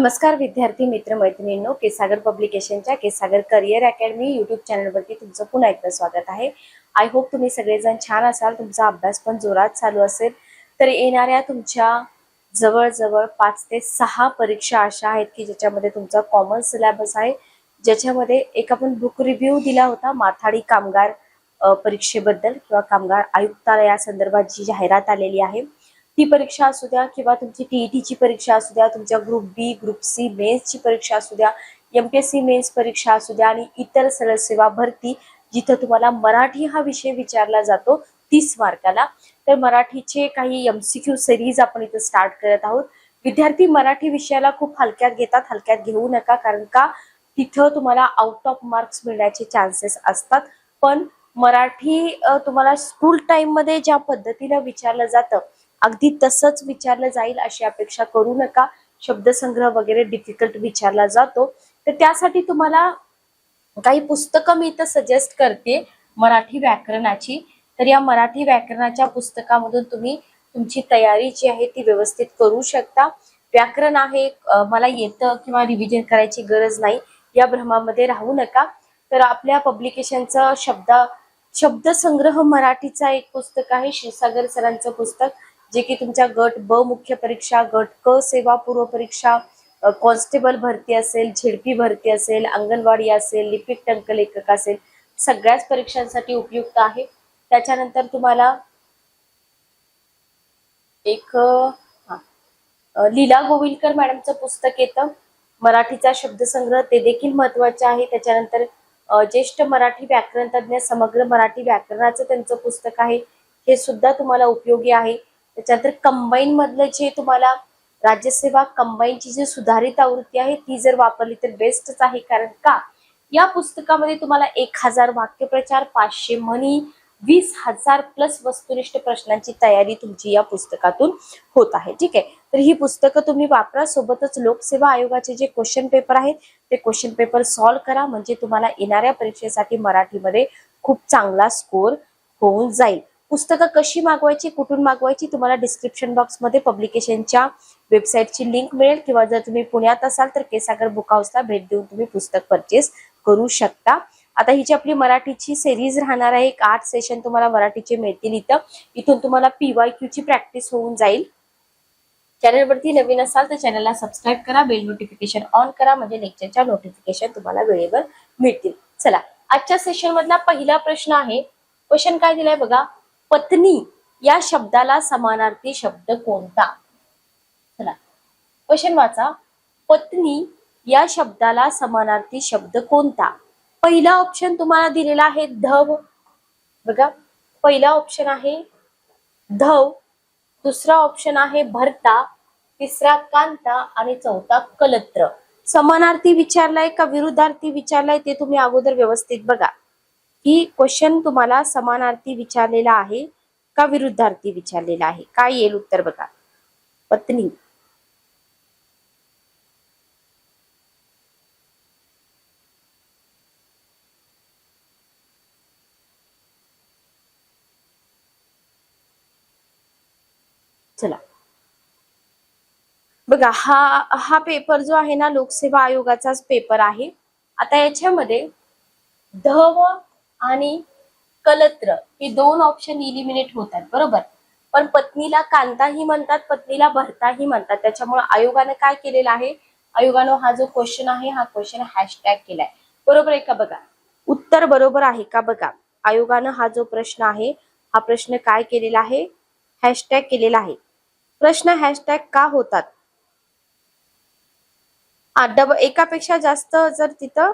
नमस्कार विद्यार्थी मित्र मैत्रिणींनो, केसागर पब्लिकेशनच्या केसागर करिअर अकॅडमी यूट्यूब चॅनलवरती तुमचं पुन्हा एकदा स्वागत आहे। आय होप तुम्ही सगळेजण छान असाल, तुमचा अभ्यास पण जोरात चालू असेल। तर येणाऱ्या तुमच्या जवळ 5 ते 6 परीक्षा अशा आहेत की ज्याच्यामध्ये तुमचा कॉमन सिलेबस आहे, ज्याच्यामध्ये एक आपण बुक रिव्ह्यू दिला होता माथाडी कामगार परीक्षेबद्दल किंवा कामगार आयुक्तालया संदर्भात जी जाहिरात आलेली आहे ती परीक्षा असू द्या किंवा तुमची टीईटीची परीक्षा असू द्या, तुमच्या ग्रुप बी ग्रुप सी मेन्सची परीक्षा असू द्या, एमपीएससी मेन्स परीक्षा असू द्या आणि इतर सरळ सेवा भरती जिथं तुम्हाला मराठी हा विषय विचारला जातो 30 मार्काला। तर मराठीचे काही एमसीक्यू सिरीज आपण इथं स्टार्ट करत आहोत। विद्यार्थी मराठी विषयाला खूप हलक्यात घेतात, हलक्यात घेऊ नका, कारण का तिथं तुम्हाला आउट ऑफ मार्क्स मिळण्याचे चान्सेस असतात। पण मराठी तुम्हाला स्कूल टाइम मध्ये ज्या पद्धतीने विचारलं जातं अगदी तसंच विचारलं जाईल अशी अपेक्षा करू नका। शब्दसंग्रह वगैरे डिफिकल्ट विचारला जातो, तर त्यासाठी तुम्हाला काही पुस्तकं मी इथं सजेस्ट करते मराठी व्याकरणाची। तर या मराठी व्याकरणाच्या पुस्तकामधून तुम्ही तुमची तयारी जी आहे ती व्यवस्थित करू शकता। व्याकरण आहे मला येतं किंवा रिव्हिजन करायची गरज नाही या भ्रमामध्ये राहू नका। तर आपल्या पब्लिकेशनचं शब्दसंग्रह मराठीचा एक पुस्तक आहे, क्षीरसागर सरांचं पुस्तक, जे की तुमच्या गट ब मुख्य परीक्षा, गट क सेवा पूर्व परीक्षा, कॉन्स्टेबल भरती असेल, झेडपी भरती असेल, अंगणवाडी असेल, लिपिक टंकलेखक असेल, सगळ्याच परीक्षांसाठी उपयुक्त आहे। त्याच्यानंतर तुम्हाला एक लीला गोविलकर मॅडमचं पुस्तक येतं मराठीचा शब्दसंग्रह, ते देखील महत्वाचे आहे। त्याच्यानंतर ज्येष्ठ मराठी व्याकरण तज्ञ समग्र मराठी व्याकरणाचं त्यांचं पुस्तक आहे, हे सुद्धा तुम्हाला उपयोगी आहे। त्याच्यानंतर कंबाईन मधलं जे तुम्हाला राज्यसेवा कंबाईनची जी सुधारित आवृत्ती आहे ती जर वापरली तर बेस्टच आहे, कारण का या पुस्तकामध्ये तुम्हाला 1000 वाक्यप्रचार, 500 म्हणी, 20,000 प्लस वस्तुनिष्ठ प्रश्नांची तयारी तुमची या पुस्तकातून होत आहे। ठीक आहे, तर ही पुस्तकं तुम्ही वापरा। सोबतच लोकसेवा आयोगाचे जे क्वेश्चन पेपर आहेत ते क्वेश्चन पेपर सॉल्व्ह करा, म्हणजे तुम्हाला येणाऱ्या परीक्षेसाठी मराठीमध्ये खूप चांगला स्कोर होऊन जाईल। पुस्तकं कशी मागवायची, कुठून मागवायची, तुम्हाला डिस्क्रिप्शन बॉक्स मध्ये पब्लिकेशनच्या वेबसाईटची लिंक मिळेल, किंवा जर तुम्ही पुण्यात असाल तर केसागर बुक हाऊसला भेट देऊन तुम्ही पुस्तक परचेस करू शकता। आता ही जी आपली मराठीची सिरीज राहणार आहे, 8 सेशन तुम्हाला मराठीचे मिळतील इथून तुम्हाला PYQ ची प्रॅक्टिस होऊन जाईल। चॅनलवरती नवीन असाल तर चॅनलला सबस्क्राईब करा, बेल नोटिफिकेशन ऑन करा, म्हणजे लेक्चरच्या नोटिफिकेशन तुम्हाला वेळेवर मिळतील। चला, आजच्या सेशन मधला पहिला प्रश्न आहे, क्वेश्चन काय दिलाय बघा, पत्नी या शब्दाला समानार्थी शब्द कोणता? चला क्वेश्चन वाचा, पत्नी या शब्दाला समानार्थी शब्द कोणता? पहिला ऑप्शन तुम्हाला दिलेला आहे धव, बघा पहिला ऑप्शन आहे धव, दुसरा ऑप्शन आहे भरता, तिसरा कांता आणि चौथा कलत्र। समानार्थी विचारलाय का विरुद्धार्थी विचारलाय ते तुम्ही अगोदर व्यवस्थित बघा की क्वेश्चन तुम्हाला समानार्थी विचारलेला आहे का विरुद्धार्थी विचारलेला आहे। काय येईल उत्तर बघा, पत्नी। चला बघा, हा पेपर जो आहे ना लोकसेवा आयोगाचाच पेपर आहे। आता याच्यामध्ये धव आणि कलत्र हे दोन ऑप्शन इलिमिनेट होतात, बरोबर, पण पत्नीला कांताही म्हणतात, पत्नीला भरताही म्हणतात। त्याच्यामुळे आयोगाने काय केलेलं आहे, आयोगानं हा जो क्वेश्चन आहे हा क्वेश्चन हॅशटॅग केलाय, बरोबर आहे का बघा, उत्तर बरोबर आहे का बघा। आयोगानं हा जो प्रश्न आहे हा प्रश्न काय केलेला आहे, हॅशटॅग केलेला आहे। प्रश्न हॅशटॅग का होतात, एकापेक्षा जास्त जर तिथं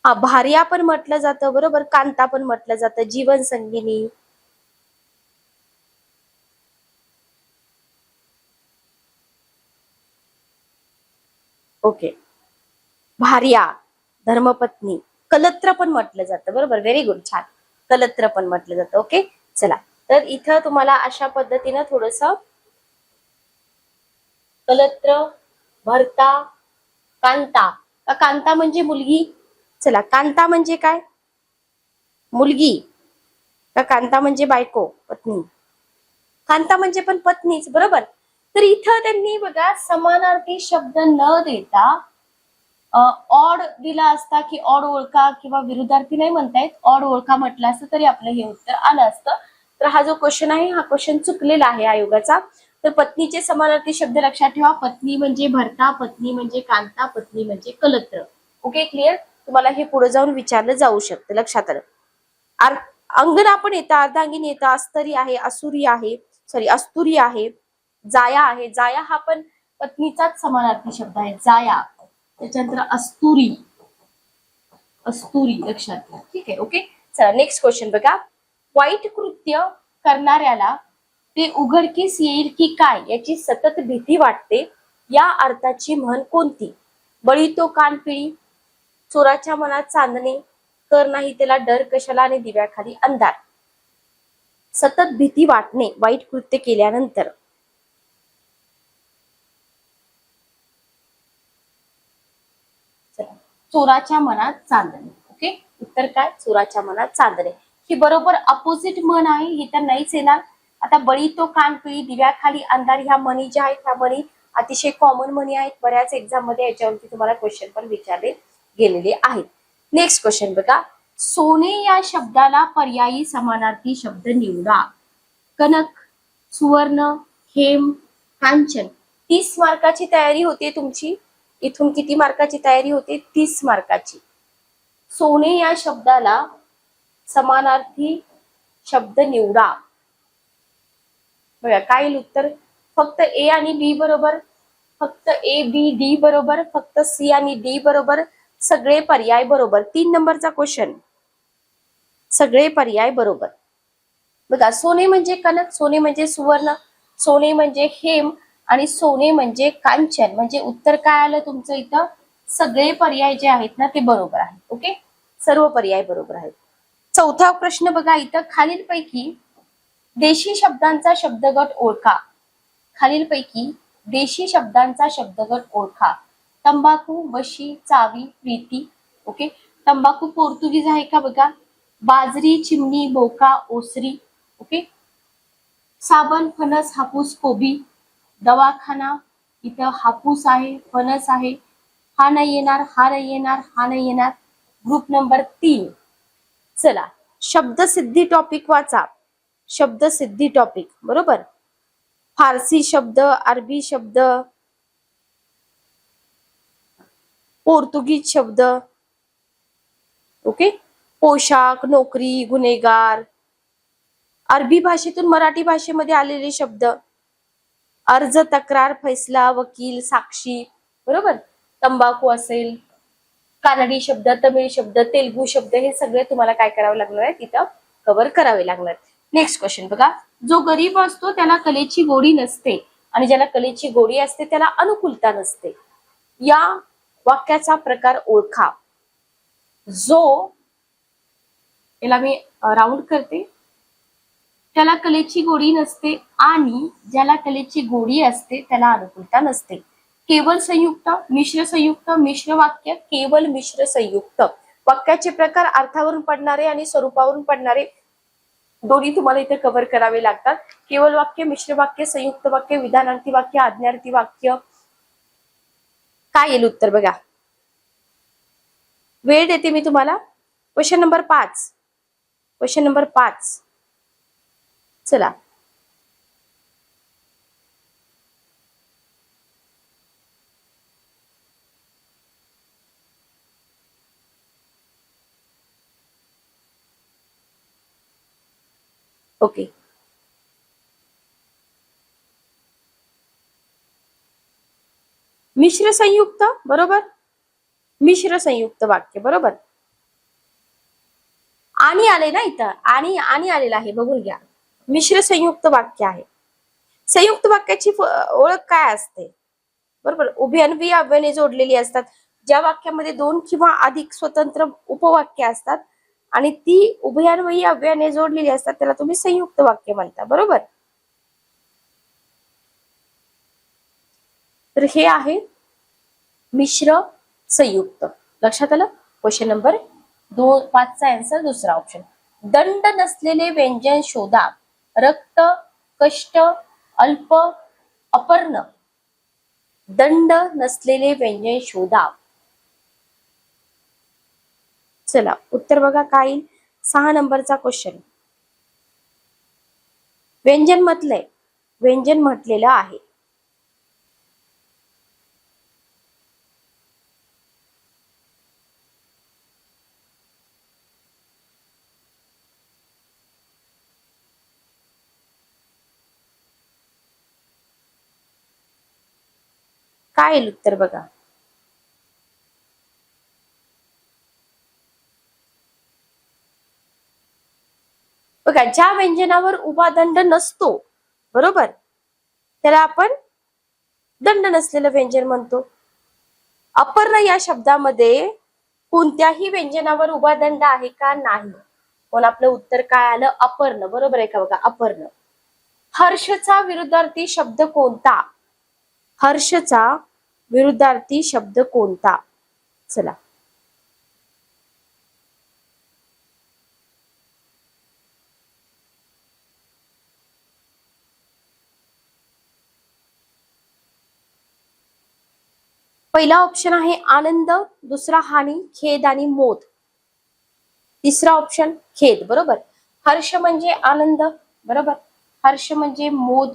भार्या पण म्हटलं जातं, बरोबर, कांता पण म्हटलं जातं, जीवन संगिनी, ओके, भार्या, धर्मपत्नी, कलत्र पण म्हटलं जातं, बरोबर, व्हेरी गुड, छान, कलत्र पण म्हटलं जातं। ओके, चला, तर इथं तुम्हाला अशा पद्धतीनं थोडस कलत्र, भरता, कांता, कांता म्हणजे मुलगी, चला कांता म्हणजे काय, मुलगी, का कांता म्हणजे बायको, पत्नी, कांता म्हणजे पण पत्नीच, बरोबर। तर इथं त्यांनी बघा समानार्थी शब्द न देता ऑड दिला असता की ऑड ओळखा किंवा विरुद्धार्थी नाही म्हणतायत, ऑड ओळखा म्हटलं असतं तरी आपलं हे उत्तर आलं असतं. तर हा जो क्वेश्चन आहे हा क्वेश्चन चुकलेला आहे आयोगाचा. तर पत्नीचे समानार्थी शब्द लक्षात ठेवा. पत्नी म्हणजे भर्ता, पत्नी म्हणजे कांता, पत्नी म्हणजे कलत्र. Okay, clear. तुम्हाला हे पुढे जाऊन विचारलं जाऊ शकतं, लक्षात आलं. अंगना पण येतं, अर्धांगिनी येतं, अस्तरी आहे, असुरी आहे, सॉरी अस्तुरी आहे, जाया आहे. जाया हा पण पत्नीचाच समानार्थी शब्द आहे, जाया. त्याच्यानंतर अस्तुरी, अस्तुरी लक्षात घ्या. ठीक आहे, ओके. चला नेक्स्ट क्वेश्चन बघा. वाईट कृत्य करणाऱ्याला ते उघडकीस येईल की काय याची सतत भीती वाटते, या अर्थाची म्हण कोणती? बळी तो कान पिळी, चोराच्या मनात चांदणे, कर नाही त्याला डर कशाला आणि दिव्याखाली अंधार. सतत भीती वाटणे वाईट कृत्य केल्यानंतर. चोराच्या मनात चांदणे. ओके, उत्तर काय? चोराच्या मनात चांदणे. ही बरोबर अपोजिट म्हण आहे, ही तर नाहीच येणार. आता बळी तो कान पिळी, दिव्याखाली अंधार ह्या म्हणी ज्या आहेत ह्या म्हणी अतिशय कॉमन म्हणी आहेत. बऱ्याच एक्झाम मध्ये याच्यावरती तुम्हाला क्वेश्चन पण विचारले गेलेले आहेत. नेक्स्ट क्वेश्चन बघा. सोने या शब्दाला पर्यायी समानार्थी शब्द निवडा. कनक, सुवर्ण, हेम, कांचन. 30 मार्काची तयारी होते तुमची. इथून किती मार्काची तयारी होते? 30 मार्काची. सोने या शब्दाला समानार्थी शब्द निवडा. बघा काय येईल उत्तर? फक्त ए आणि बी बरोबर, फक्त ए बी डी बरोबर, फक्त सी आणि डी बरोबर, सगळे पर्याय बरोबर. 3 नंबरचा क्वेश्चन, सगळे पर्याय बरोबर. बघा, सोने म्हणजे कनक, सोने म्हणजे सुवर्ण, सोने म्हणजे हेम आणि सोने म्हणजे कांचन. म्हणजे उत्तर काय आलं तुमचं इथं? सगळे पर्याय जे आहेत ना ते बरोबर आहेत. ओके, सर्व पर्याय बरोबर आहेत. चौथा प्रश्न बघा इथं. खालीलपैकी देशी शब्दांचा शब्दगट ओळखा. खालीलपैकी देशी शब्दांचा शब्दगट ओळखा. तंबाखू, वशी, चावी, प्रीती. ओके, तंबाखू पोर्तुगीज आहे का बघा. बाजरी, चिमणी, बोका, ओसरी. ओके, साबण, फणस, हापूस, कोबी. दवाखाना, इथं हापूस आहे, फणस आहे. हा नाही येणार, हा नाही येणार, हा नाही येणार. Group number 3. चला, शब्दसिद्धी टॉपिक वाचा. शब्दसिद्धी टॉपिक बरोबर. फारसी शब्द, अरबी शब्द, पोर्तुगीज शब्द. ओके, पोशाख, नोकरी, गुन्हेगार. अरबी भाषेतून मराठी भाषेमध्ये आलेले शब्द. अर्ज, तक्रार, फैसला, वकील, साक्षी. बरोबर. तंबाखू असेल, कानडी शब्द, तमिळ शब्द, तेलुगू शब्द, हे सगळे तुम्हाला काय करावे लागणार आहे तिथं कव्हर करावे लागणार. नेक्स्ट क्वेश्चन बघा. जो गरीब असतो त्याला कलेची गोडी नसते आणि ज्याला कलेची गोडी असते त्याला अनुकूलता नसते. या वाक्याचा प्रकार ओळखा. जो, याला मी राऊंड करते, त्याला कलेची गोडी नसते आणि ज्याला कलेची गोडी असते त्याला अनुकूलता नसते. केवळ संयुक्त, मिश्र संयुक्त, मिश्र वाक्य, केवळ मिश्र संयुक्त. वाक्याचे प्रकार अर्थावरून पडणारे आणि स्वरूपावरून पडणारे दोन्ही तुम्हाला इथे कव्हर करावे लागतात. केवळ वाक्य, मिश्र वाक्य, संयुक्त वाक्य, विधानार्थी वाक्य, आज्ञार्थी वाक्य. काय येईल उत्तर बघा. वेळ देते मी तुम्हाला. Question number 5. Question number 5. चला, ओके. मिश्र संयुक्त बरोबर. मिश्र संयुक्त वाक्य बरोबर. आणि आले ना इथं, आणि आलेलं आहे बघून घ्या. मिश्र संयुक्त वाक्य आहे. संयुक्त वाक्याची ओळख काय असते? बरोबर, उभयन्वी अव्यने जोडलेली असतात. ज्या वाक्यामध्ये 2 किंवा अधिक स्वतंत्र उपवाक्य असतात आणि ती उभयान्वयी अव्ययाने जोडलेली असतात त्याला तुम्ही संयुक्त वाक्य म्हणता. बरोबर. तर हे आहे मिश्र संयुक्त. लक्षात आलं. क्वेश्चन नंबर 5चा आन्सर दुसरा ऑप्शन. दंड नसलेले व्यंजन शोधा. रक्त, कष्ट, अल्प, अपर्ण. दंड नसलेले व्यंजन शोधा. चला उत्तर बघा काय येईल. 6 नंबरचा क्वेश्चन. व्यंजन म्हटलंय, व्यंजन म्हटलेलं आहे. काय येईल उत्तर बघा. बघा ज्या व्यंजनावर उभा दंड नसतो, बरोबर, त्याला आपण दंड नसलेलं व्यंजन म्हणतो. अपर्ण या शब्दामध्ये कोणत्याही व्यंजनावर उभा दंड आहे का? नाही. पण आपलं उत्तर काय आलं? अपर्ण. बरोबर आहे का बघा, अपर्ण. हर्षचा विरुद्धार्थी शब्द कोणता? हर्षचा विरुद्धार्थी शब्द कोणता? चला पहिला ऑप्शन आहे आनंद, दुसरा हानी, खेद आणि मोद. तिसरा ऑप्शन खेद. बरोबर. हर्ष म्हणजे आनंद, बरोबर. हर्ष म्हणजे मोद.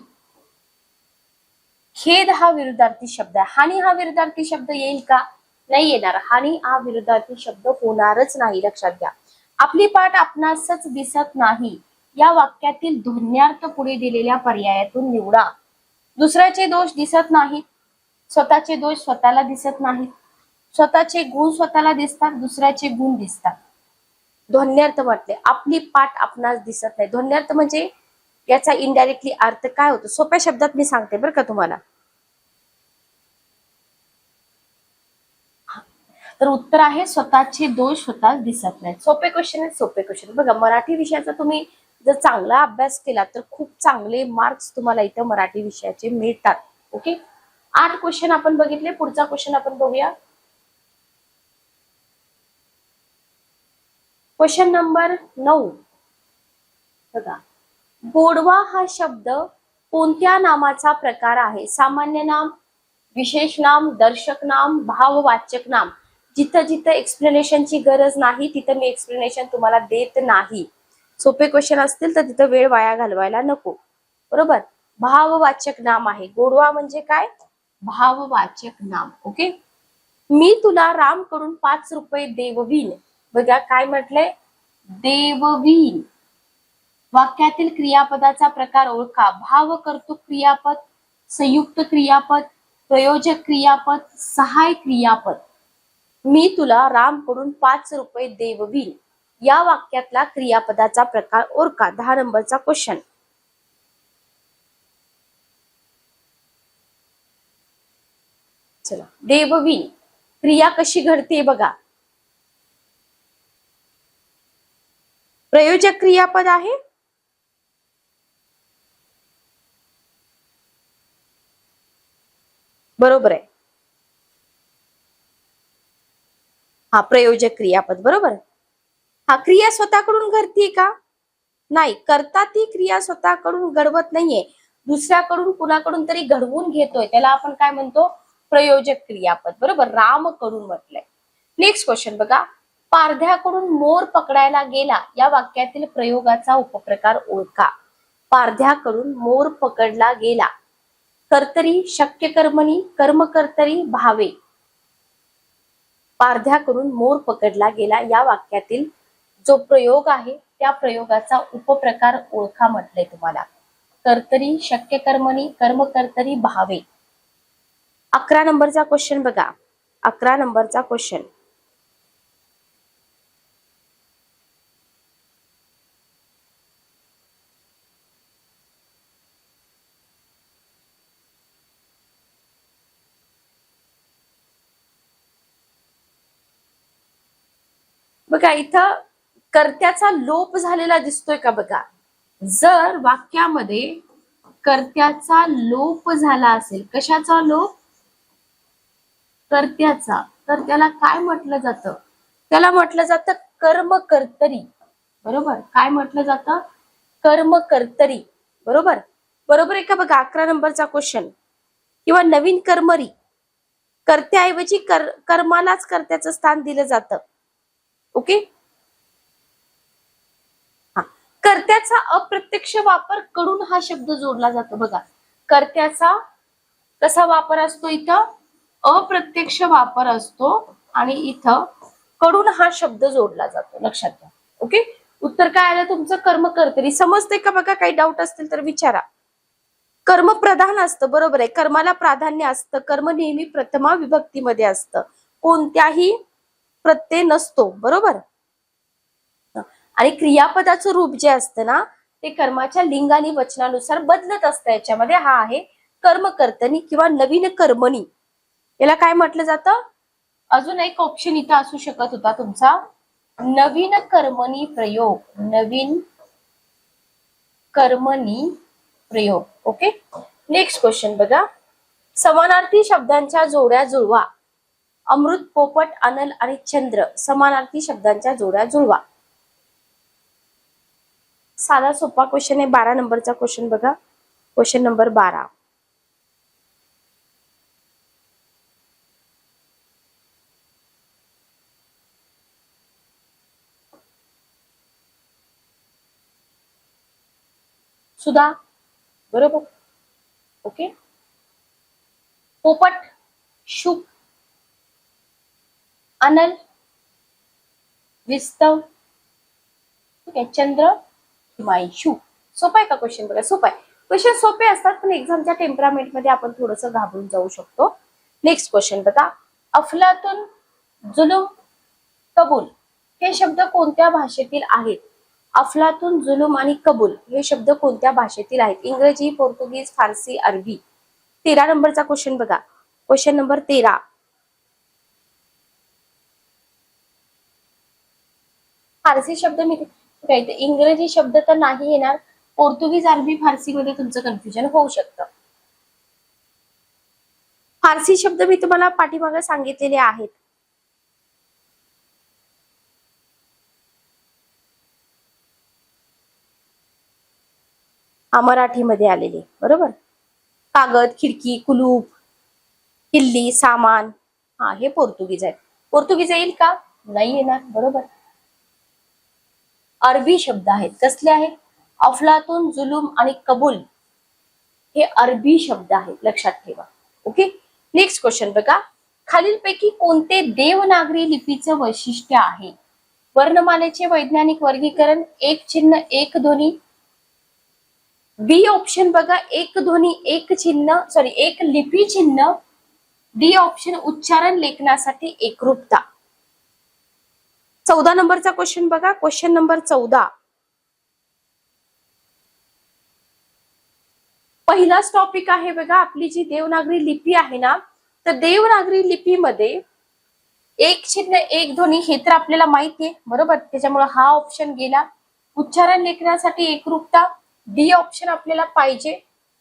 खेद हा विरुद्धार्थी शब्द आहे. हानी हा विरुद्धार्थी शब्द येईल का? नाही येणार. हानी हा विरुद्धार्थी शब्द होणारच नाही, लक्षात घ्या. आपली पाठ आपणासच दिसत नाही या वाक्यातील ध्वन्यार्थ पुढे दिलेल्या पर्यायातून निवडा. दुसऱ्याचे दोष दिसत नाहीत, स्वतःचे दोष स्वतःला दिसत नाहीत, स्वतःचे गुण स्वतःला दिसतात, दुसऱ्याचे गुण दिसतात. ध्वन्यार्थ म्हटले आपली पाठ आपणास दिसत नाही. ध्वन्यार्थ म्हणजे याचा इनडायरेक्टली अर्थ काय होतो? सोप्या शब्दात मी सांगते बरं का तुम्हाला. तर उत्तर आहे स्वतःचे दोष स्वतः दिसत नाहीत. सोपे क्वेश्चन आहेत, सोपे क्वेश्चन. बघा मराठी विषयाचा तुम्ही जर चांगला अभ्यास केला तर खूप चांगले मार्क्स तुम्हाला इथं मराठी विषयाचे मिळतात. ओके. 8 क्वेश्चन आपण बघितले. पुढचा क्वेश्चन आपण बघूया. क्वेश्चन नंबर 9 बघा. गोडवा हा शब्द कोणत्या नामाचा प्रकार आहे? सामान्य नाम, विशेष नाम, दर्शक नाम, भाववाचक नाम. जिथं जिथं एक्सप्लेनेशनची गरज नाही तिथं मी एक्सप्लेनेशन तुम्हाला देत नाही. सोपे क्वेश्चन असतील तर तिथं वेळ वाया घालवायला नको. बरोबर. भाववाचक नाम आहे. गोडवा म्हणजे काय? भाववाचक नाम. ओके. मी तुला राम कडून 5 रुपये देववीन. बघा काय म्हटलंय? देववीन. वाक्यातील क्रियापदाचा प्रकार ओळखा. भाव कर्तृक क्रियापद, संयुक्त क्रियापद, प्रयोजक क्रियापद, सहाय्य क्रियापद. मी तुला राम कडून 5 रुपये देववीन या वाक्यातला क्रियापदाचा प्रकार ओळखा. 10 नंबरचा क्वेश्चन. चला देववीन क्रिया कशी घडते बघा. प्रयोजक क्रियापद आहे. बरोबर आहे. हा प्रयोजक क्रियापद. बरोबर. हा क्रिया स्वतःकडून घडते का? नाही. करता ती क्रिया स्वतःकडून घडवत नाहीये, दुसऱ्याकडून कुणाकडून तरी घडवून घेतोय. त्याला आपण काय म्हणतो? प्रयोजक क्रियापद. बरोबर. राम कडून म्हटलंय. नेक्स्ट क्वेश्चन बघा. पारध्याकडून मोर पकडायला गेला या वाक्यातील प्रयोगाचा उपप्रकार ओळखा. पारध्याकडून मोर पकडला गेला. कर्तरी, शक्य कर्मणी, कर्मकर्तरी, भावे. पारध्याकडून मोर पकडला गेला या वाक्यातील जो प्रयोग आहे त्या प्रयोगाचा उपप्रकार ओळखा म्हटलंय तुम्हाला. कर्तरी, शक्य कर्मणी, कर्मकर्तरी, भावे. 11 नंबरचा क्वेश्चन बघा. 11 नंबरचा क्वेश्चन. बघा इथं कर्त्याचा लोप झालेला दिसतोय का बघा. जर वाक्यामध्ये कर्त्याचा लोप झाला असेल, कशाचा लोप? कर्त्याचा. तर त्याला काय म्हटलं जातं? त्याला म्हटलं जातं कर्मकर्तरी. बरोबर. काय म्हटलं जातं? कर्मकर्तरी. बरोबर. बरोबर आहे का बघा. 11 नंबरचा क्वेश्चन. किंवा नवीन कर्मणी, कर्त्याऐवजी कर्मालाच कर्त्याचं स्थान दिलं जातं. ओके. हा, कर्त्याचा अप्रत्यक्ष वापर कडून हा शब्द जोडला जातो. बघा, कर्त्याचा कसा वापर असतो, इथं अप्रत्यक्ष वापर असतो आणि इथं कडून हा शब्द जोडला जातो. लक्षात घ्या. ओके. उत्तर काय आलं तुमचं? कर्मकर्तरी. समजते का? बघा, काही डाऊट असतील तर विचारा. कर्म प्रधान असतं, बरोबर आहे. कर्माला प्राधान्य असतं. कर्म नेहमी प्रथमा विभक्तीमध्ये असतं, कोणत्याही प्रत्यय नसतो, बरोबर. आणि क्रियापदाचं रूप जे असतं ना, ते कर्माच्या लिंग आणि वचनानुसार बदलत असतं. याच्यामध्ये हा आहे कर्मकर्तनी किंवा नवीन कर्मणी. याला काय म्हटलं जातं? अजून एक ऑप्शन इथं असू शकत होता तुमचा, नवीन कर्मणी प्रयोग. नवीन कर्मणी प्रयोग. ओके. नेक्स्ट क्वेश्चन बघा, समानार्थी शब्दांच्या जोड्या जुळवा. अमृत, पोपट, अनल आणि चंद्र. समानार्थी शब्दांच्या जोड्या जुळवा. साधा सोपा क्वेश्चन आहे. 12 नंबरचा क्वेश्चन बघा. Question number 12. सुधा, बरोबर. ओके. पोपट, शुक, अनल, विस्तव, ठीक आहे, चंद्र, हिमांशू. सोपा आहे का क्वेश्चन? बघा, सोपा आहे. क्वेश्चन सोपे असतात, पण एक्झामच्या टेम्परामेंट मध्ये आपण थोडंसं घाबरून जाऊ शकतो. नेक्स्ट क्वेश्चन बघा, अफलातून, जुलूम, कबूल हे शब्द कोणत्या भाषेतील आहेत? अफलातून, जुलूम आणि कबूल हे शब्द कोणत्या भाषेतील आहेत? इंग्रजी, पोर्तुगीज, फारसी, अरबी. 13 नंबरचा क्वेश्चन बघा. Question number 13. फारसी शब्द मी काय, इंग्रजी शब्द तर नाही येणार. पोर्तुगीज, अरबी, फारसी मध्ये तुमचं कन्फ्युजन होऊ शकतं. फारसी शब्द मी तुम्हाला पाठीमागे सांगितलेले आहेत. मराठीमध्ये आलेले, बरोबर. कागद, खिडकी, कुलूप, किल्ली, सामान, हा हे पोर्तुगीज आहे. पोर्तुगीज येईल का? नाही येणार, बरोबर. अरबी शब्द आहेत. कसले आहेत? अफलातून, जुलूम आणि कबूल हे अरबी शब्द आहेत. लक्षात ठेवा. ओके. नेक्स्ट क्वेश्चन बघा, खालीलपैकी कोणते देवनागरी लिपीचं वैशिष्ट्य आहे? वर्णमालेचे वैज्ञानिक वर्गीकरण, एक चिन्ह एक ध्वनी. बी ऑप्शन बघा, एक ध्वनी एक चिन्ह, सॉरी एक लिपी चिन्ह. डी ऑप्शन, उच्चारण लेखनासाठी एकरूपता. 14 नंबरचा क्वेश्चन बघा. Question number 14. पहिलाच टॉपिक आहे बघा, आपली जी देवनागरी लिपी आहे ना, तर देवनागरी लिपीमध्ये एक चिन्ह एक ध्वनी हे तर आपल्याला माहिती आहे, बरोबर. त्याच्यामुळे हा ऑप्शन गेला. उच्चारण लेखनासाठी एकरूपता, डी ऑप्शन आपल्याला पाहिजे,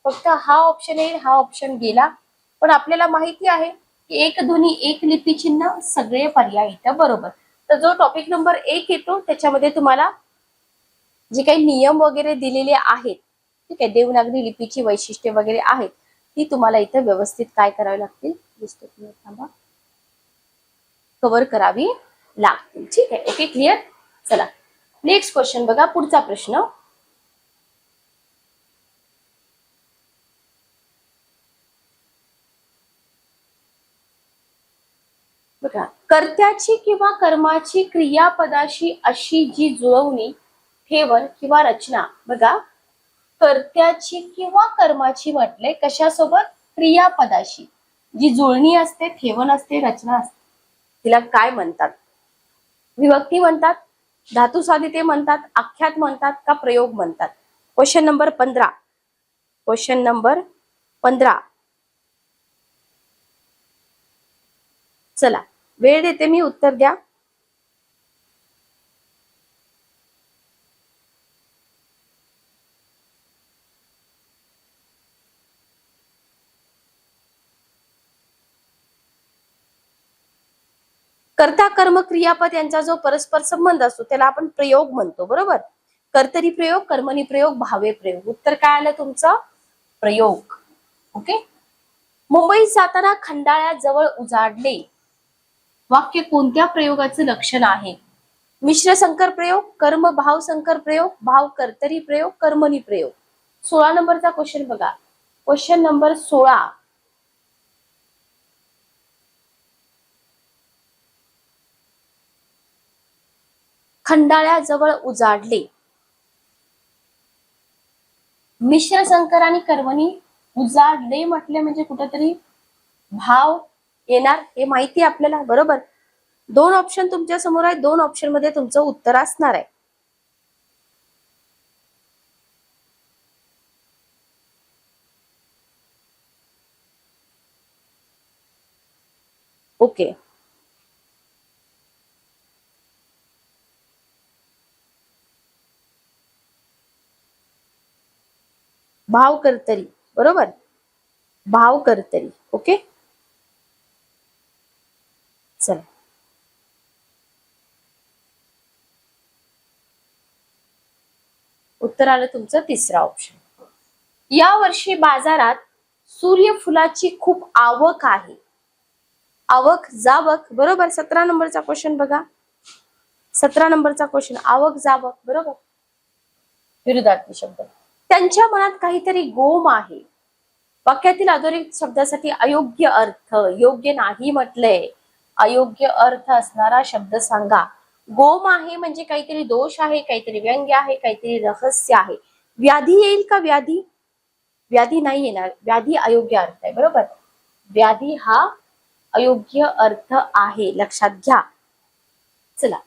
फक्त हा ऑप्शन येईल, हा ऑप्शन गेला. पण आपल्याला माहिती आहे की एक ध्वनी एक लिपी चिन्ह, सगळे पर्याय इथं बरोबर. तर जो टॉपिक नंबर 1 येतो त्याच्यामध्ये तुम्हाला जे काही नियम वगैरे दिलेले आहेत, ठीक आहे, देवनागरी लिपीची वैशिष्ट्ये वगैरे आहेत, ती तुम्हाला इथं व्यवस्थित काय करावी लागतील, थांबा, कव्हर करावी लागतील. ठीक आहे. Okay, clear. चला नेक्स्ट क्वेश्चन बघा. पुढचा प्रश्न, बघा, कर्त्याची किंवा कर्माची क्रियापदाशी अशी जी जुळवणी, ठेवण किंवा रचना. बघा, कर्त्याची किंवा कर्माची म्हटले कशासोबत? क्रियापदाशी जी जुळणी असते, ठेवण असते, रचना असते, तिला काय म्हणतात? विभक्ती म्हणतात, धातू साधिते म्हणतात, आख्यात म्हणतात का प्रयोग म्हणतात? Question number 15. Question number 15. चला वेळ देते मी, उत्तर द्या. कर्ता कर्म क्रियापद यांचा जो परस्पर संबंध असतो त्याला आपण प्रयोग म्हणतो, बरोबर. कर्तरी प्रयोग, कर्मणी प्रयोग, भावे प्रयोग. उत्तर काय आलं तुमचं? प्रयोग. ओके. मुंबईत जाताना खंडाळ्याजवळ उजाडले वाक्य कोणत्या प्रयोगाचं लक्षण आहे? मिश्र संकर प्रयोग, कर्म भाव संकर प्रयोग, भाव कर्तरी प्रयोग, कर्मणी प्रयोग. 16 नंबरचा क्वेश्चन बघा. Question number 16. खंडाळ्याजवळ उजाडले. मिश्र संकर आणि कर्मणी उजाडले म्हटले म्हणजे कुठेतरी भाव येणार हे माहिती आहे आपल्याला, बरोबर. 2 ऑप्शन तुमच्या समोर आहे, 2 ऑप्शन मध्ये तुमचं उत्तर असणार आहे. ओके. भाव कर्तरी, बरोबर. भाव कर्तरी. ओके, चला. उत्तर आलं तुमचं तिसरा ऑप्शन. या वर्षी बाजारात सूर्यफुलाची खूप आवक आहे. आवक जावक, बरोबर. 17 नंबरचा क्वेश्चन बघा. 17 नंबरचा क्वेश्चन, आवक जावक, बरोबर. विरुद्धार्थी शब्द. त्यांच्या मनात काहीतरी गोम आहे. वाक्यातील अधोरेखित शब्दासाठी अयोग्य अर्थ, योग्य नाही म्हटलंय. अयोग्य अर्थ असणारा शब्द सांगा. गोम आहे म्हणजे काहीतरी दोष आहे, काहीतरी व्यंग्य आहे, काहीतरी रहस्य आहे. व्याधी येईल का? व्याधी, व्याधी नाही येणार. व्याधी अयोग्य अर्थ आहे, बरोबर. व्याधी हा अयोग्य अर्थ आहे, लक्षात घ्या. चला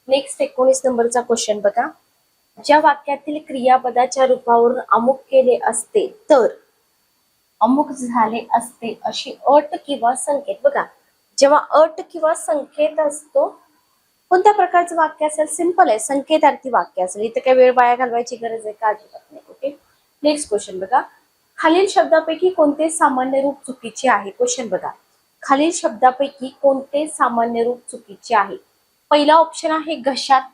नेक्स्ट 19 नंबरचा क्वेश्चन बघा. ज्या वाक्यातील क्रियापदाच्या रूपावरून अमुक केले असते तर अमुक झाले असते अशी अट किंवा संकेत. बघा, जेव्हा अट किंवा संकेत असतो, कोणत्या प्रकारचं वाक्य असेल? सिंपल आहे, संकेतार्थी वाक्य असेल. इथे काही वेळ वाया घालवायची गरज आहे का? अजिबात नाही. ओके, नेक्स्ट क्वेश्चन बघा. खालील शब्दापैकी कोणते सामान्य रूप चुकीचे आहे? क्वेश्चन बघा. खालील शब्दापैकी कोणते सामान्य रूप चुकीचे आहे? पहिला ऑप्शन आहे घशात.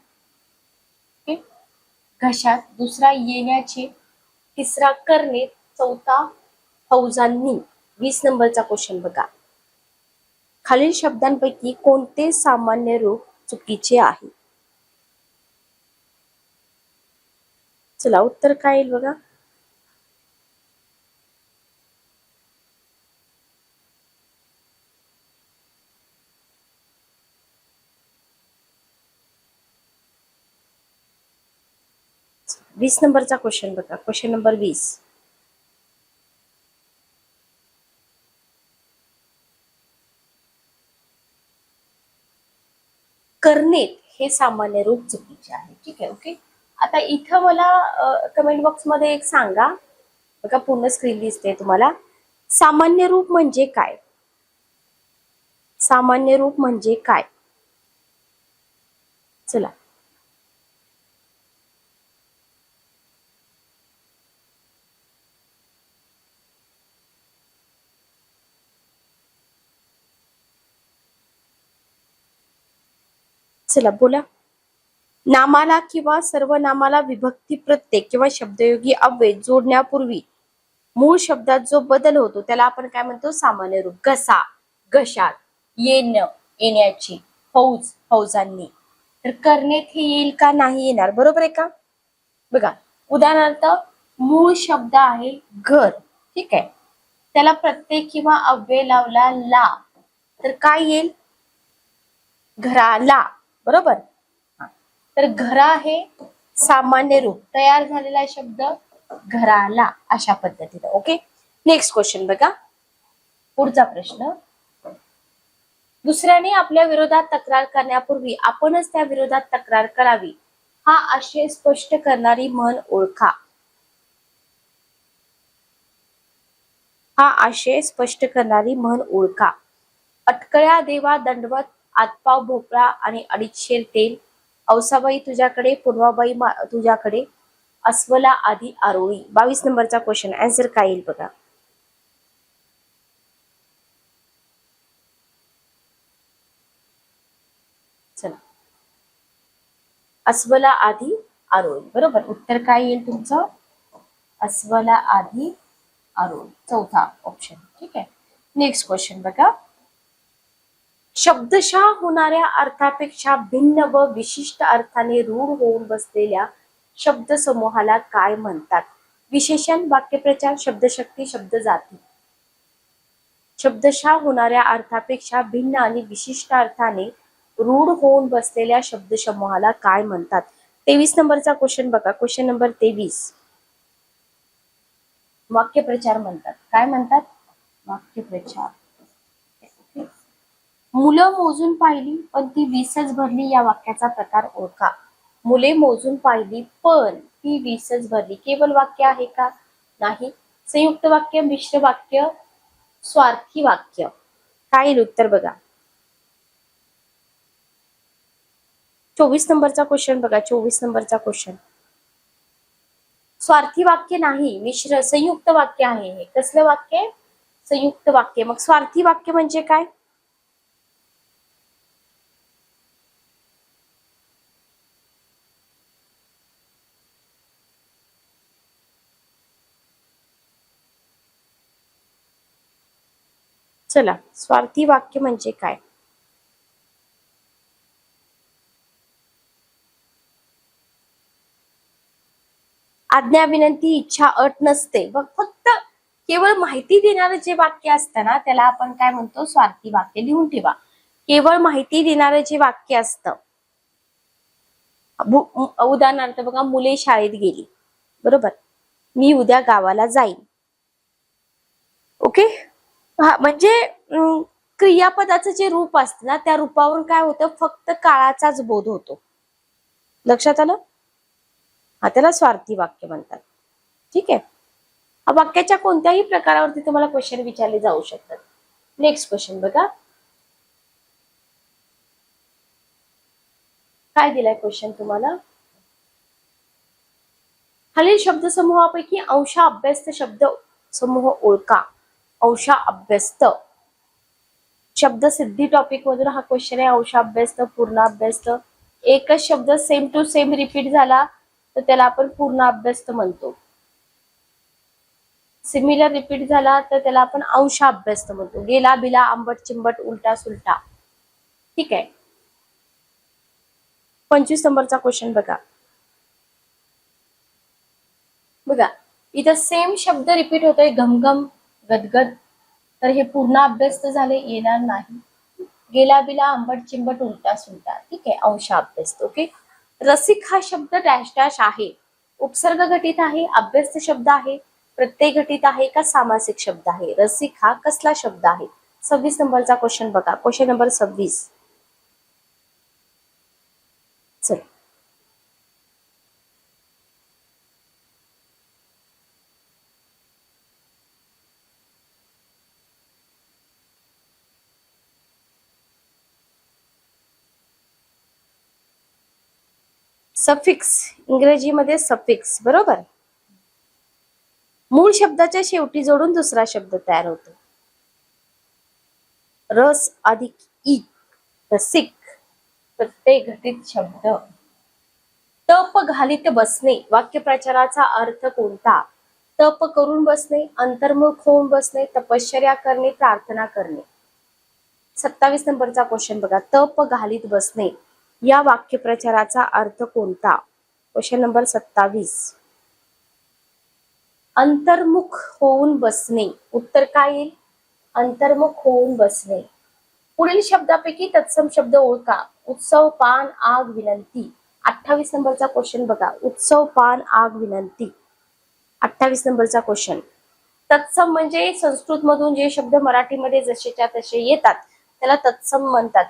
घशात. दुसरा येण्याचे. तिसरा करणे. चौथा फौजांनी. 20 नंबरचा क्वेश्चन बघा. खालील शब्दांपैकी कोणते सामान्य रूप चुकीचे आहे? चला उत्तर काय येईल बघा. वीस नंबरचा क्वेश्चन बघा. Question number 20. करनेत हे सामान्य रूप चुकीचे आहे. ठीक आहे. ओके, आता इथं मला कमेंट बॉक्स मध्ये एक सांगा. बघा पूर्ण स्क्रीन दिसते तुम्हाला. सामान्य रूप म्हणजे काय? सामान्य रूप म्हणजे काय? चला. चला बोला. नामाला किंवा सर्वनामाला विभक्ती प्रत्यय किंवा शब्दयोगी अव्यय जोडण्यापूर्वी मूळ शब्दात जो बदल होतो त्याला आपण काय म्हणतो? सामान्य रूप. घसा, घशात. येणं, येण्याची. फौज, फौजांनी. तर करण्यात हे येईल का? नाही येणार, बरोबर आहे का? बघा, उदाहरणार्थ मूळ शब्द आहे घर. ठीक आहे, त्याला प्रत्यय किंवा अव्यय लावला ला तर काय येईल? घराला, बरोबर. तर घरा हे सामान्य रूप. तयार झालेला शब्द घराला, अशा पद्धतीने. ओके, नेक्स्ट क्वेश्चन बघा. पुढचा प्रश्न. दुसऱ्याने आपल्या विरोधात तक्रार करण्यापूर्वी आपणच त्या विरोधात तक्रार करावी हा आशय स्पष्ट करणारी म्हण ओळखा. हा आशय स्पष्ट करणारी म्हण ओळखा. अटकळ्या देवा दंडवत, आतपाव भोपळा आणि अडीचशेर तेल. औसाबाई तुझ्याकडे, पूर्वाबाई तुझ्याकडे, अस्वला आधी आरोळी. 22 नंबरचा क्वेश्चन. आन्सर काय येईल बघा. चला, अस्वला आधी आरोळी, बरोबर. उत्तर काय येईल तुमचं? अस्वला आधी आरोळी, चौथा ऑप्शन. ठीक आहे. नेक्स्ट क्वेश्चन बघा. शब्दशः होणाऱ्या अर्थापेक्षा भिन्न व विशिष्ट अर्थाने रूढ होऊन बसलेल्या शब्दसमूहाला काय म्हणतात? विशेषण, वाक्यप्रचार, शब्दशक्ती, शब्दजाती. शब्दशः होणाऱ्या अर्थापेक्षा भिन्न आणि विशिष्ट अर्थाने रूढ होऊन बसलेल्या शब्दसमूहाला काय म्हणतात? 23 नंबरचा क्वेश्चन बघा. Question number 23. वाक्यप्रचार म्हणतात. काय म्हणतात? वाक्यप्रचार. मुलं मोजून पाहिली पण ती 20च भरली या वाक्याचा प्रकार ओळखा. मुले मोजून पाहिली पण ती 20च भरली. केवळ वाक्य आहे का? नाही. संयुक्त वाक्य, मिश्र वाक्य, स्वार्थी वाक्य. काय येईल उत्तर बघा. 24 नंबरचा क्वेश्चन बघा. 24 नंबरचा क्वेश्चन. स्वार्थी वाक्य नाही, मिश्र संयुक्त वाक्य आहे. हे कसलं वाक्य? संयुक्त वाक्य. मग स्वार्थी वाक्य म्हणजे काय? चला, स्वार्थी वाक्य म्हणजे काय? आज्ञा, विनंती, इच्छा, अट नसते. बघ, फक्त केवळ माहिती देणारं जे वाक्य असतं ना त्याला आपण काय म्हणतो? स्वार्थी वाक्य. लिहून ठेवा. केवळ माहिती देणारं जे वाक्य असतं. उदाहरणार्थ बघा, मुले शाळेत गेली. बरोबर. मी उद्या गावाला जाईन. ओके. हा, म्हणजे क्रियापदाचं जे रूप असतं ना त्या रूपावरून काय होतं? फक्त काळाचाच बोध होतो. लक्षात आलं? हा, त्याला स्वार्थी वाक्य म्हणतात. ठीक आहे. वाक्याच्या कोणत्याही प्रकारावरती तुम्हाला क्वेश्चन विचारले जाऊ शकतात. नेक्स्ट क्वेश्चन बघा. काय दिलाय क्वेश्चन तुम्हाला? खालील शब्दसमूहापैकी अंशा अभ्यस्त शब्द समूह ओळखा. अंशा अभ्यस्त शब्द सिद्धी टॉपिक मधून हा क्वेश्चन आहे. अंशा अभ्यस्त, पूर्ण अभ्यस्त. एकच शब्द सेम टू सेम रिपीट झाला तर त्याला आपण पूर्ण अभ्यस्त म्हणतो. सिमिलर रिपीट झाला तर त्याला आपण अंशा अभ्यस्त म्हणतो. गेला, बिला, आंबट, चिंबट, उलटा, सुलटा. ठीक आहे. 25 नंबरचा क्वेश्चन बघा. बघा, इथं सेम शब्द रिपीट होतोय. घमघम, गदगद. तर हे पूर्ण अभ्यस्त झाले, येणार नाही. गेला, बिला, आंबट, चिंबट, उलटा, सुलटा. ठीक आहे, अंशा अभ्यस्त. ओके. रसिक हा शब्द डॅश डॅश आहे. उपसर्ग घटित आहे, अभ्यस्त शब्द आहे, प्रत्यय घटित आहे का सामासिक शब्द आहे? रसिक हा कसला शब्द आहे? 26 नंबरचा क्वेश्चन बघा. Question number 26. चल, सफिक्स, इंग्रजीमध्ये सफिक्स. बरोबर. मूळ शब्दाच्या शेवटी जोडून दुसरा शब्द तयार होतो. रस अधिक ई, रसिक. प्रत्यय घटित शब्द. तप घालीत बसणे. वाक्यप्रचाराचा अर्थ कोणता? तप करून बसणे, अंतर्मुख होऊन बसणे, तपश्चर्या करणे, प्रार्थना करणे. 27 नंबरचा क्वेश्चन बघा. तप घालीत बसणे या वाक्यप्रचाराचा अर्थ कोणता? Question number 27. अंतर्मुख होऊन बसणे. उत्तर काय येईल? अंतर्मुख होऊन बसणे. पुढील शब्दापैकी तत्सम शब्द ओळखा. उत्सव, पान, आग, विनंती. 28 नंबरचा क्वेश्चन बघा. उत्सव, पान, आग, विनंती. 28 नंबरचा क्वेश्चन. तत्सम म्हणजे संस्कृत मधून जे शब्द मराठीमध्ये जसेच्या तसे येतात त्याला तत्सम म्हणतात.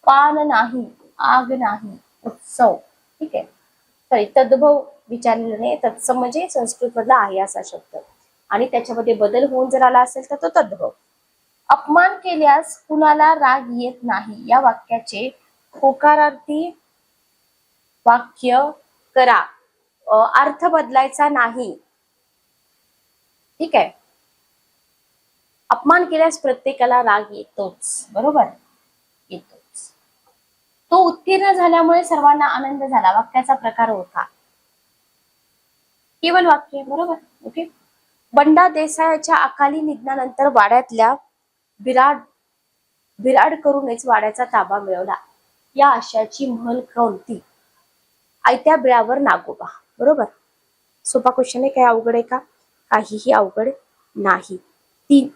पान नाही, आग नाही, उत्सव. ठीक आहे. सॉरी, तद्भव विचारलेलं नाही. तत्सम म्हणजे संस्कृत मधला आहे असा शब्द आणि त्याच्यामध्ये बदल होऊन जर आला असेल तर तो तद्भव. अपमान केल्यास कुणाला राग येत नाही या वाक्याचे होकारार्थी वाक्य करा. अर्थ बदलायचा नाही. ठीक आहे. अपमान केल्यास प्रत्येकाला राग येतोच. बरोबर, येतोच. तो उत्तीर्ण झाल्यामुळे सर्वांना आनंद झाला. वाक्याचा प्रकार ओळखा. केवळ वाक्य. बरोबर. ओके. बंडा देसाईच्या अकाली निधनानंतर वाड्यातल्या बिराड बिराड करूनच वाड्याचा ताबा मिळवला, या आशयाची म्हण कोणती? आयत्या बिळावर नागोबा. बरोबर. सोपा क्वेश्चन आहे. काय अवघड आहे का? काहीही अवघड नाही.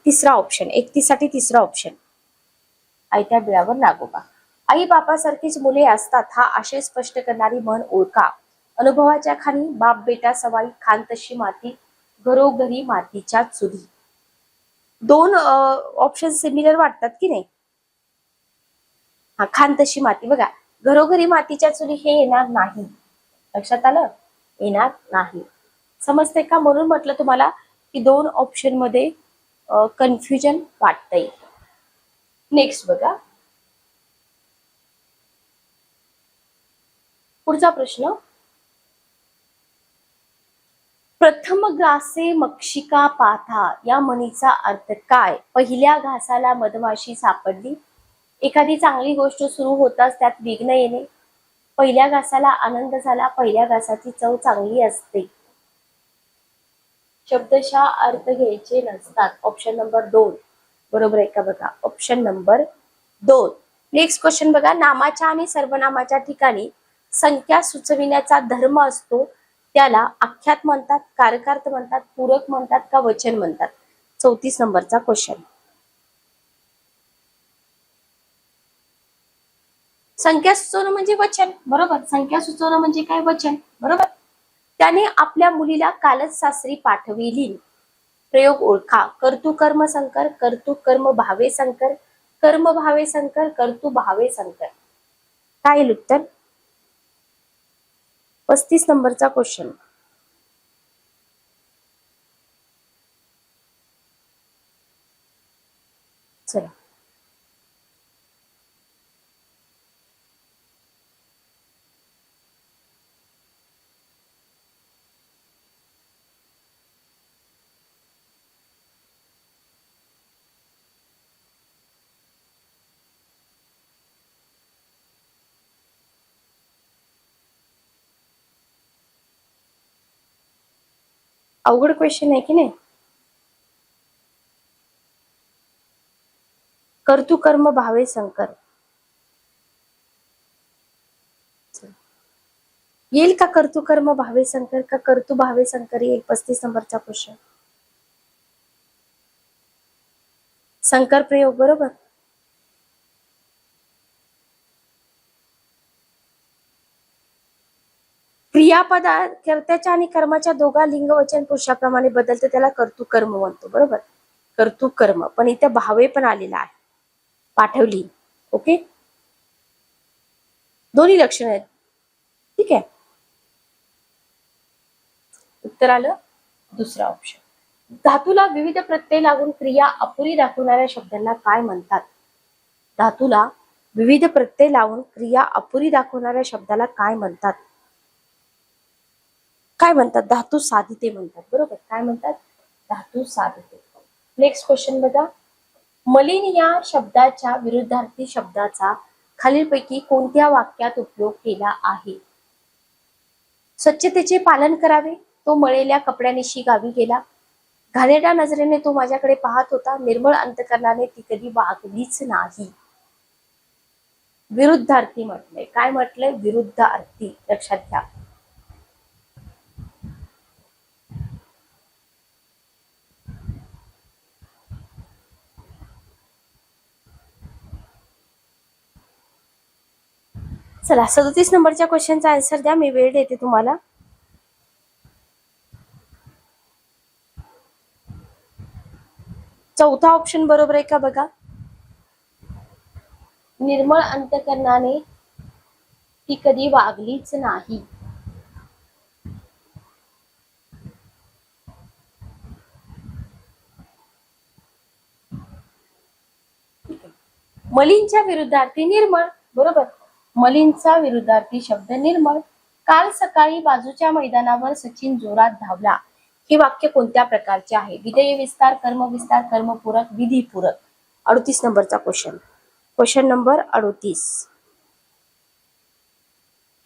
तिसरा ऑप्शन, 31 साठी तिसरा ऑप्शन, आयत्या बिळावर नागोबा. आई बापासारखीच मुले असतात हा आशय स्पष्ट करणारी म्हण ओळखा. अनुभवाच्या खाणी बाप बेटा सवाई, खान तशी माती, घरोघरी मातीच्या चुली. दोन ऑप्शन सिमिलर वाटतात की नाही? हा, खान तशी माती. बघा, घरोघरी मातीच्या चुली हे येणार नाही. लक्षात आलं? येणार नाही. समजते का? म्हणून म्हटलं तुम्हाला की दोन ऑप्शन मध्ये कन्फ्युजन वाटतंय. नेक्स्ट बघा, पुढचा प्रश्न. प्रथम ग्रासे मक्षिका पाथा या म्हणीचा अर्थ काय? पहिल्या घासाला मधमाशी सापडली. एखादी चांगली गोष्ट सुरू होताच त्यात विघ्न येणे. पहिल्या घासाला आनंद झाला. पहिल्या घासाची चव चांगली असते. शब्दशः अर्थ घ्यायचे नसतात. ऑप्शन नंबर 2 बरोबर आहे का? बघा, ऑप्शन नंबर 2. नेक्स्ट क्वेश्चन बघा, नामाच्या आणि सर्वनामाच्या ठिकाणी संख्या सुचविण्याचा धर्म असतो त्याला आख्यात म्हणतात, कारकार्थ म्हणतात, पूरक म्हणतात का वचन म्हणतात? 34 नंबरचा क्वेश्चन. संख्या सुचवणं म्हणजे वचन. बरोबर. संख्या सुचवणं म्हणजे काय? वचन. बरोबर. त्याने आपल्या मुलीला कालच सासरी पाठविली. प्रयोग ओळखा. कर्तु कर्म संकर, कर्तु कर्म भावे संकर, कर्म भावे संकर, कर्तु भावे संकर. काय येईल उत्तर? 35 नंबरचा क्वेश्चन. चला, अवघड क्वेश्चन आहे की नाही? कर्तु कर्म भावे संकर येईल का? कर्तु कर्म भावे संकर का कर्तु भावे संकर येईल? 35 नंबरचा क्वेश्चन. संकर प्रयोग. बरोबर. क्रियापदा कर्त्याच्या आणि कर्माच्या दोघा लिंग वचन पुरुषाप्रमाणे बदलते त्याला कर्तुकर्म म्हणतो. बरोबर. कर्तुकर्म. पण इथे भावे पण आलेला आहे. पाठवली. ओके, दोन्ही लक्षण आहेत. ठीक आहे. उत्तर आलं दुसरा ऑप्शन. धातूला विविध प्रत्यय लागून क्रिया अपुरी दाखवणाऱ्या शब्दांना काय म्हणतात? धातूला विविध प्रत्यय लावून क्रिया अपुरी दाखवणाऱ्या शब्दाला काय म्हणतात? काय म्हणतात? धातू साधिते म्हणतात. बरोबर. काय म्हणतात? धातू साधिते. नेक्स्ट क्वेश्चन बघा, मलिन या शब्दाच्या विरुद्धार्थी शब्दाचा खालीलपैकी कोणत्या वाक्यात उपयोग केला आहे? स्वच्छतेचे पालन करावे. तो मळलेल्या कपड्यानिशी गावी गेला. घाणेरड्या नजरेने तो माझ्याकडे पाहत होता. निर्मळ अंतकरणाने ती कधी वागलीच नाही. विरुद्धार्थी म्हटलंय. काय म्हटलंय? विरुद्धार्थी. लक्षात घ्या. चला, 37 नंबरच्या क्वेश्चनचा आन्सर द्या. मी वेळ देते तुम्हाला. चौथा ऑप्शन बरोबर आहे का? बघा, निर्मळ अंतकरणाने ती कधी वागलीच नाही. मलिनच्या विरुद्धार्थी निर्मळ. बरोबर. मलिनचा विरुद्धार्थी शब्द निर्मळ. काल सकाळी बाजूच्या मैदानावर सचिन जोरात धावला. हे वाक्य कोणत्या प्रकारचे आहे? विधेय विस्तार, कर्मविस्तार, कर्मपूरक, विधीपूरक. 38 नंबरचा क्वेश्चन. Question number 38.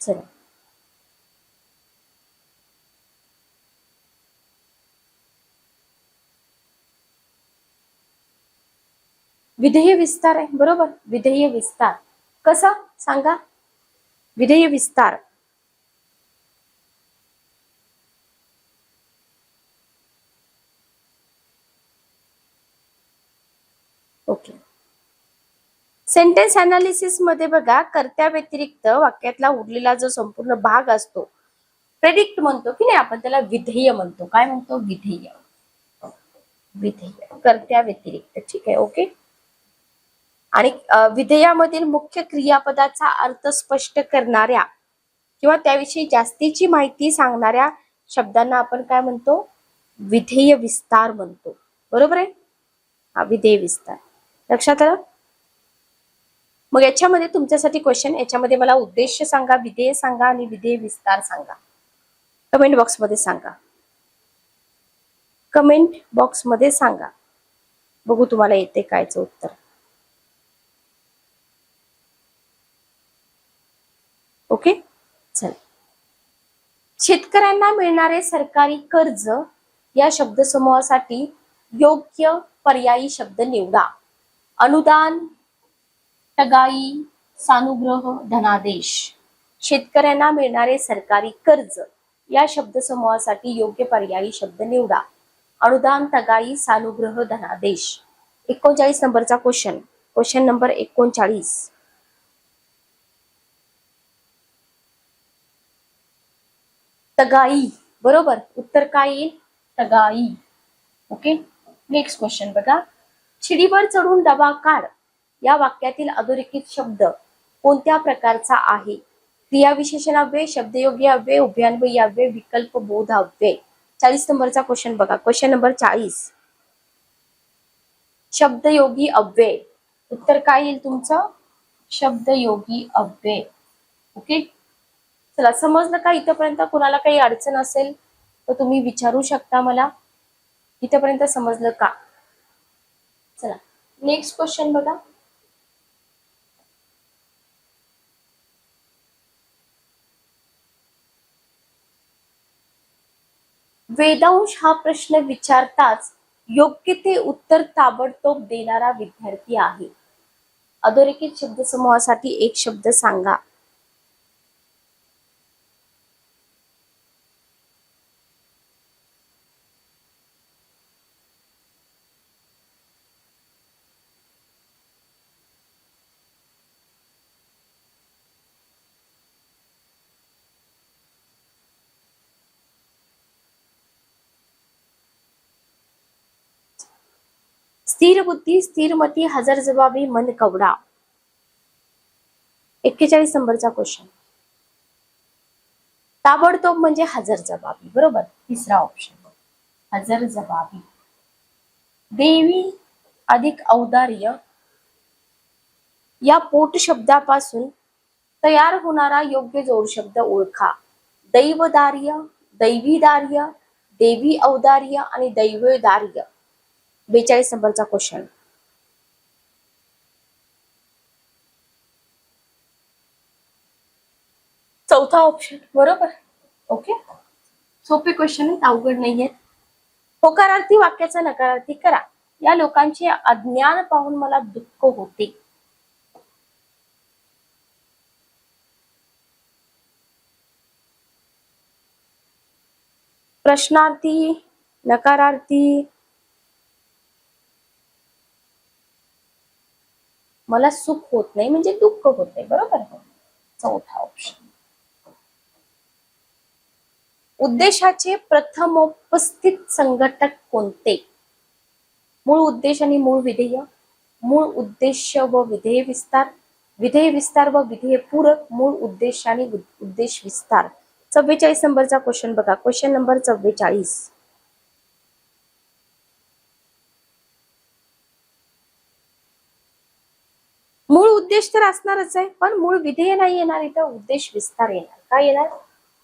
चला, विधेय विस्तार आहे, बरोबर. विधेय विस्तार कसा सांगा? विधेय विस्तार ओके. सेंटेन्स अनालिसिस मध्ये बघा, कर्त्या व्यतिरिक्त वाक्यातला उरलेला जो संपूर्ण भाग असतो, प्रेडिक्ट म्हणतो की नाही आपण त्याला, विधेय म्हणतो. काय म्हणतो? विधेय. विधेय कर्त्या व्यतिरिक्त. ठीक आहे, ओके. आणि विधेयामधील मुख्य क्रियापदाचा अर्थ स्पष्ट करणाऱ्या किंवा त्याविषयी जास्तीची माहिती सांगणाऱ्या शब्दांना आपण काय म्हणतो? विधेय विस्तार म्हणतो. बरोबर आहे? हा विधेय विस्तार. लक्षात आलं? मग याच्यामध्ये तुमच्यासाठी क्वेश्चन, याच्यामध्ये मला उद्देश सांगा, विधेय सांगा आणि विधेय विस्तार सांगा. कमेंट बॉक्समध्ये सांगा. कमेंट बॉक्समध्ये सांगा. बघू तुम्हाला येते कायचं उत्तर. ओके, चल. शेतकऱ्यांना मिळणारे सरकारी कर्ज या शब्दसमूहासाठी योग्य पर्यायी शब्द निवडा. अनुदान, टगाई, सानुग्रह, धनादेश. शेतकऱ्यांना मिळणारे सरकारी कर्ज या शब्दसमूहासाठी योग्य पर्यायी शब्द निवडा. अनुदान, टगाई, सानुग्रह, धनादेश. 39 नंबरचा क्वेश्चन, क्वेश्चन नंबर 39. टगाई, बरोबर. उत्तर काय येईल? टगाई. ओके. नेक्स्ट क्वेश्चन बघा. शिडीवर चढून डबा काढ या वाक्यातील अधोरेखित शब्द कोणत्या प्रकारचा आहे? क्रियाविशेषणाव्यय, शब्दयोगी अव्यय, उभयान्वयी अव्यय, विकल्प बोध अव्यय. 40 नंबरचा क्वेश्चन बघा, क्वेश्चन नंबर 40. शब्दयोगी अव्यय. उत्तर काय येईल तुमचं? शब्दयोगी अव्यय. ओके. चला, समजलं का इथपर्यंत? कुणाला काही अडचण असेल तर तुम्ही विचारू शकता मला. इथपर्यंत समजलं का? चला, नेक्स्ट क्वेश्चन बघा. वेदांश हा प्रश्न विचारताच योग्य ते उत्तर ताबडतोब देणारा विद्यार्थी आहे. अधोरेखित शब्दसमूहासाठी एक शब्द सांगा. स्थिर बुद्धी, स्थिरमती, हजरजबाबी, मन कवडा. 41 नंबरचा क्वेश्चन. ताबडतोब म्हणजे हजरजबाबी, बरोबर. तिसरा ऑप्शन हजरजबाबी. देवी अधिक औदार्य या पोट शब्दापासून तयार होणारा योग्य जोडशब्द ओळखा. दैवदार्य, दैवीदार्य, देवी औदार्य आणि दैवदार्य. 42 नंबरचा क्वेश्चन. चौथा ऑप्शन, बरोबर. ओके, सोपे क्वेश्चन आहेत, अवघड नाहीयेत. होकारार्थी वाक्याचा नकारार्थी करा. या लोकांचे अज्ञान पाहून मला दुःख होते. प्रश्नार्थी, नकारार्थी. मला सुख होत नाही म्हणजे दुःख होते, बरोबर. चौथा ऑप्शन. उद्देशाचे प्रथमोपस्थित संघटक कोणते? मूळ उद्देश आणि मूळ विधेय, मूळ उद्देश व विधेय विस्तार, विधेय विस्तार व विधेय पूरक, मूळ उद्देश आणि उद्देश विस्तार. 44 नंबरचा क्वेश्चन बघा, क्वेश्चन नंबर 44. मूळ उद्देश तर असणारच आहे, पण मूळ विधेय नाही येणार इथं, उद्देश विस्तार येणार. काय येणार?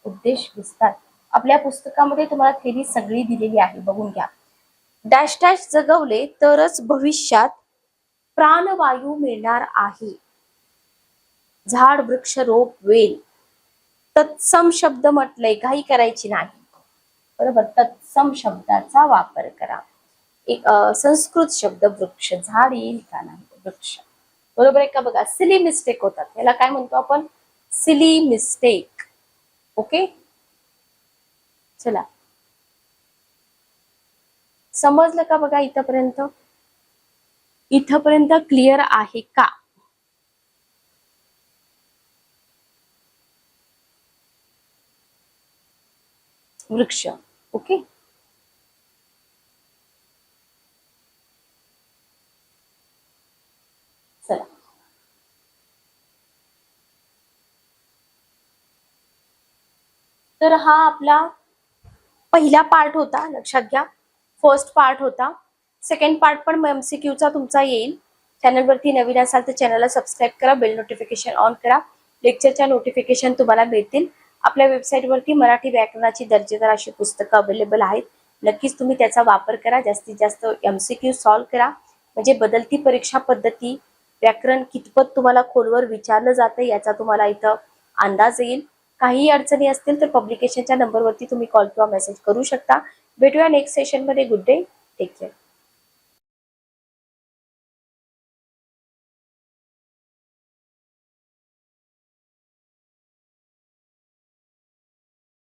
उद्देश विस्तार. आपल्या पुस्तकामध्ये तुम्हाला थेरी सगळी दिलेली आहे, बघून घ्या. डॅश डॅश जगवले तरच भविष्यात प्राणवायू मिळणार आहे. झाड, वृक्ष, रोप, वेल. तत्सम शब्द म्हटलंय, घाई करायची नाही, बरोबर. तत्सम शब्दाचा वापर करा. एक संस्कृत शब्द वृक्ष, झाड येईल का नाही, वृक्ष. बरोबर आहे का बघा. सिली मिस्टेक होतात, याला काय म्हणतो आपण, सिली मिस्टेक. ओके, चला समजलं का बघा इथपर्यंत. इथपर्यंत क्लिअर आहे का. वृक्ष. ओके, चला तर हा आपला पहिला पार्ट होता, लक्षात घ्या. फर्स्ट पार्ट होता. सेकंड पार्ट पण एमसीक्यूचा तुमचा येईल. चॅनलवरती नवीन असाल तर चॅनलला सबस्क्राईब करा, बेल नोटिफिकेशन ऑन करा. लेक्चरच्या नोटिफिकेशन तुम्हाला मिळतील. आपल्या वेबसाईटवरती मराठी व्याकरणाची दर्जेदार अशी पुस्तकं अवेलेबल आहेत. नक्कीच तुम्ही त्याचा वापर करा. जास्तीत जास्त एमसीक्यू सॉल्व्ह करा. म्हणजे बदलती परीक्षा पद्धती, व्याकरण कितपत तुम्हाला खोलवर विचारलं जातं याचा तुम्हाला इथं अंदाज येईल. काही अडचणी असतील तर पब्लिकेशनच्या नंबरवरती तुम्ही कॉल किंवा मेसेज करू शकता. भेटूया नेक्स्ट सेशनमध्ये. Good day, take care.